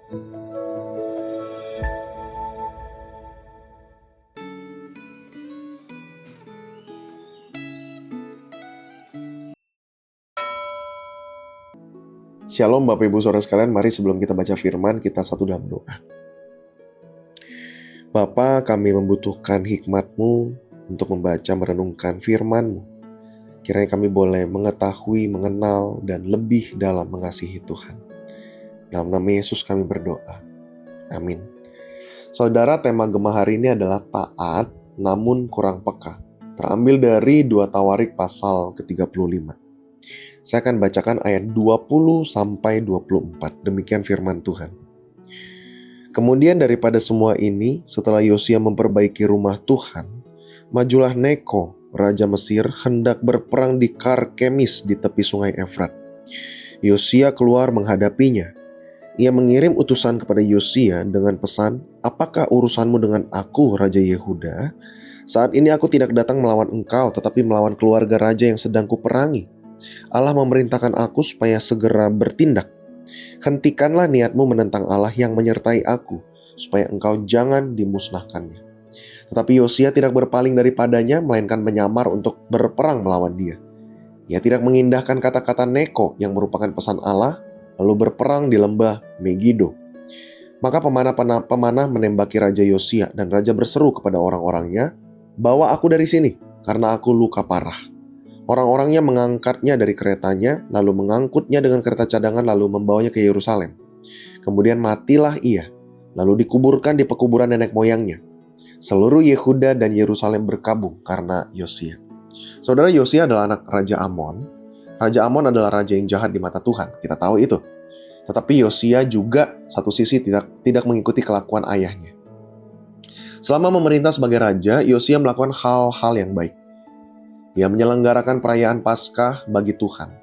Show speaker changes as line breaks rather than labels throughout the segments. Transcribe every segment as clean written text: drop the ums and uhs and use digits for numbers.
Shalom Bapak Ibu Saudara sekalian, mari sebelum kita baca firman, kita satu dalam doa. Bapa, kami membutuhkan hikmat-Mu untuk membaca merenungkan firman-Mu. Kiranya kami boleh mengetahui, mengenal, dan lebih dalam mengasihi Tuhan. Dalam nama Yesus kami berdoa. Amin. Saudara, tema Gemah hari ini adalah taat namun kurang peka. Terambil dari 2 Tawarik pasal ke-35. Saya akan bacakan ayat 20 sampai 24. Demikian firman Tuhan. Kemudian daripada semua ini, setelah Yosia memperbaiki rumah Tuhan, majulah Neko, raja Mesir, hendak berperang di Karkemis di tepi sungai Efrat. Yosia keluar menghadapinya. Ia mengirim utusan kepada Yosia dengan pesan, "Apakah urusanmu dengan aku, Raja Yehuda? Saat ini aku tidak datang melawan engkau, tetapi melawan keluarga raja yang sedang kuperangi. Allah memerintahkan aku supaya segera bertindak. Hentikanlah niatmu menentang Allah yang menyertai aku, supaya engkau jangan dimusnahkannya." Tetapi Yosia tidak berpaling daripadanya, melainkan menyamar untuk berperang melawan dia. Ia tidak mengindahkan kata-kata Neko yang merupakan pesan Allah, lalu berperang di lembah Megido. Maka pemanah menembaki Raja Yosia, dan Raja berseru kepada orang-orangnya, "Bawa aku dari sini, karena aku luka parah." Orang-orangnya mengangkatnya dari keretanya, lalu mengangkutnya dengan kereta cadangan, lalu membawanya ke Yerusalem. Kemudian matilah ia, lalu dikuburkan di pekuburan nenek moyangnya. Seluruh Yehuda dan Yerusalem berkabung karena Yosia. Saudara, Yosia adalah anak Raja Amon. Raja Amon adalah raja yang jahat di mata Tuhan, kita tahu itu. Tetapi Yosia juga satu sisi tidak mengikuti kelakuan ayahnya. Selama memerintah sebagai raja, Yosia melakukan hal-hal yang baik. Dia menyelenggarakan perayaan Paskah bagi Tuhan.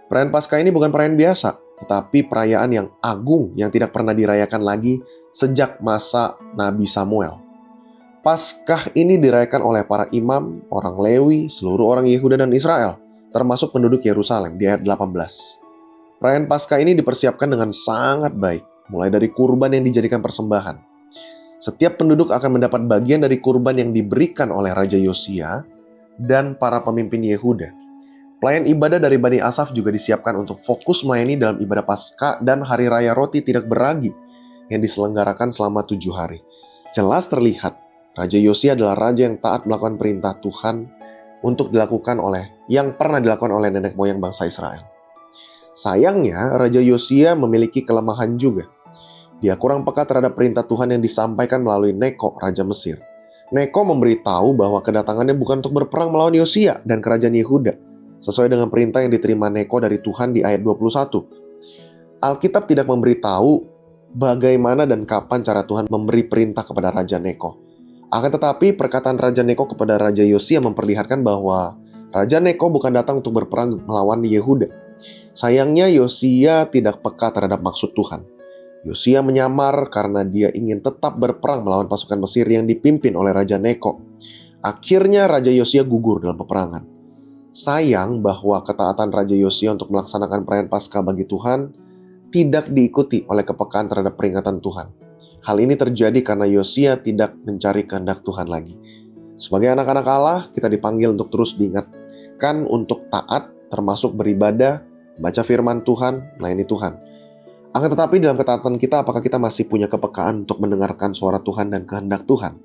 Perayaan Paskah ini bukan perayaan biasa, tetapi perayaan yang agung yang tidak pernah dirayakan lagi sejak masa Nabi Samuel. Paskah ini dirayakan oleh para imam, orang Lewi, seluruh orang Yehuda dan Israel, termasuk penduduk Yerusalem di ayat 18. Perayaan Paskah ini dipersiapkan dengan sangat baik, mulai dari kurban yang dijadikan persembahan. Setiap penduduk akan mendapat bagian dari kurban yang diberikan oleh Raja Yosia dan para pemimpin Yehuda. Pelayan ibadah dari Bani Asaf juga disiapkan untuk fokus melayani dalam ibadah Paskah dan Hari Raya Roti Tidak Beragi yang diselenggarakan selama 7 hari. Jelas terlihat, Raja Yosia adalah raja yang taat melakukan perintah Tuhan yang pernah dilakukan oleh nenek moyang bangsa Israel. Sayangnya, Raja Yosia memiliki kelemahan juga. Dia kurang peka terhadap perintah Tuhan yang disampaikan melalui Neko, Raja Mesir. Neko memberitahu bahwa kedatangannya bukan untuk berperang melawan Yosia dan kerajaan Yehuda, sesuai dengan perintah yang diterima Neko dari Tuhan di ayat 21. Alkitab tidak memberitahu bagaimana dan kapan cara Tuhan memberi perintah kepada Raja Neko. Akan tetapi, perkataan Raja Neko kepada Raja Yosia memperlihatkan bahwa Raja Neko bukan datang untuk berperang melawan Yehuda. Sayangnya, Yosia tidak peka terhadap maksud Tuhan. Yosia menyamar karena dia ingin tetap berperang melawan pasukan Mesir yang dipimpin oleh Raja Neko. Akhirnya Raja Yosia gugur dalam peperangan. Sayang bahwa ketaatan Raja Yosia untuk melaksanakan perayaan Paskah bagi Tuhan tidak diikuti oleh kepekaan terhadap peringatan Tuhan. Hal ini terjadi karena Yosia tidak mencari kehendak Tuhan lagi. Sebagai anak-anak Allah, kita dipanggil untuk terus diingatkan untuk taat, termasuk beribadah, baca firman Tuhan, melayani Tuhan. Akan tetapi dalam ketaatan kita, apakah kita masih punya kepekaan untuk mendengarkan suara Tuhan dan kehendak Tuhan?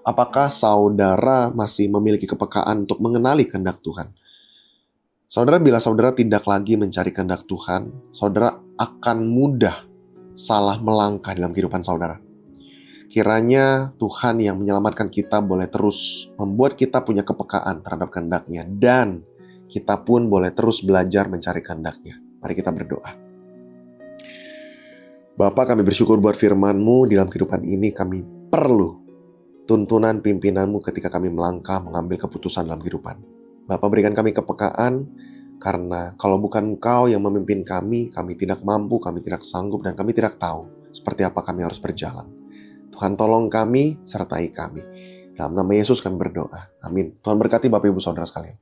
Apakah saudara masih memiliki kepekaan untuk mengenali kehendak Tuhan? Saudara, bila saudara tidak lagi mencari kehendak Tuhan, saudara akan mudah salah melangkah dalam kehidupan saudara. Kiranya Tuhan yang menyelamatkan kita boleh terus membuat kita punya kepekaan terhadap kehendak-Nya, dan kita pun boleh terus belajar mencari kehendak-Nya. Mari kita berdoa. Bapa, kami bersyukur buat firman-Mu. Di dalam kehidupan ini kami perlu tuntunan pimpinan-Mu ketika kami melangkah mengambil keputusan dalam kehidupan. Bapa, berikan kami kepekaan, karena kalau bukan Engkau yang memimpin kami tidak mampu, kami tidak sanggup, dan kami tidak tahu seperti apa kami harus berjalan. Tuhan, tolong kami, sertai kami. Dalam nama Yesus kami berdoa. Amin. Tuhan berkati Bapak Ibu Saudara sekalian.